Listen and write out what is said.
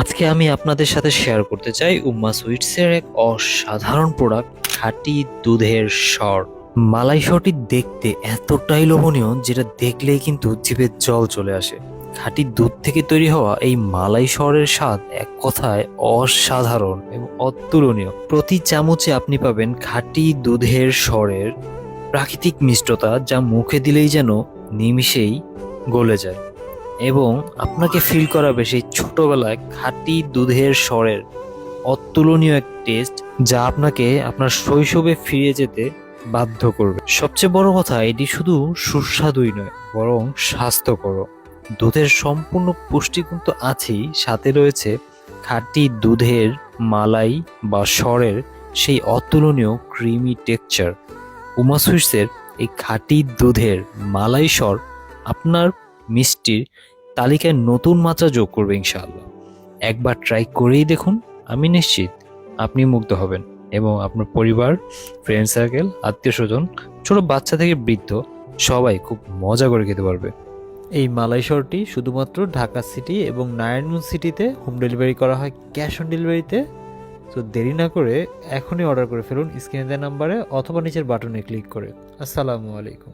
আজকে আমি আপনাদের সাথে শেয়ার করতে চাই উম্মা সুইটসের এক অসাধারণ প্রোডাক্ট, খাঁটি দুধের সর। মালাই সরটি দেখতে এতটাই লোভনীয় যেটা দেখলেই কিন্তু জিভে জল চলে আসে। খাঁটি দুধ থেকে তৈরি হওয়া এই মালাই সরের স্বাদ এক কথায় অসাধারণ এবং অতুলনীয়। প্রতি চামচে আপনি পাবেন খাঁটি দুধের সরের প্রাকৃতিক মিষ্টতা, যা মুখে দিলেই যেন নিমিষেই গলে যায় এবং আপনাকে ফিল করাবে সেই ছোটবেলায় খাঁটি দুধের স্বরের অতুলনীয় এক টেস্ট, যা আপনাকে আপনার শৈশবে ফিরে যেতে বাধ্য করবে। সবচেয়ে বড় কথা, এটি শুধু সুস্বাদুই নয়, বরং স্বাস্থ্যকর। দুধের সম্পূর্ণ পুষ্টিগুণ তো আছেই, সাথে রয়েছে খাঁটি দুধের মালাই বা স্বরের সেই অতুলনীয় ক্রিমি টেক্সচার। উমা সুইটসের এই খাঁটি দুধের মালাই স্বর আপনার মিষ্টির তালিকায় নতুন মাত্রা যোগ করবে ইনশাআল্লাহ। একবার ট্রাই করেই দেখুন, আমি নিশ্চিত আপনি মুগ্ধ হবেন এবং আপনার পরিবার, ফ্রেন্ড সার্কেল, আত্মীয় স্বজন, ছোট বাচ্চা থেকে বৃদ্ধ সবাই খুব মজা করে খেতে পারবে। এই মালাই সরটি শুধুমাত্র ঢাকা সিটি এবং নারায়ণগঞ্জ সিটিতে হোম ডেলিভারি করা হয়, ক্যাশ অন ডেলিভারিতে। তো দেরি না করে এখনই অর্ডার করে ফেলুন স্ক্রিনে দেওয়া নাম্বারে অথবা নিচের বাটনে ক্লিক করে। আসসালামু আলাইকুম।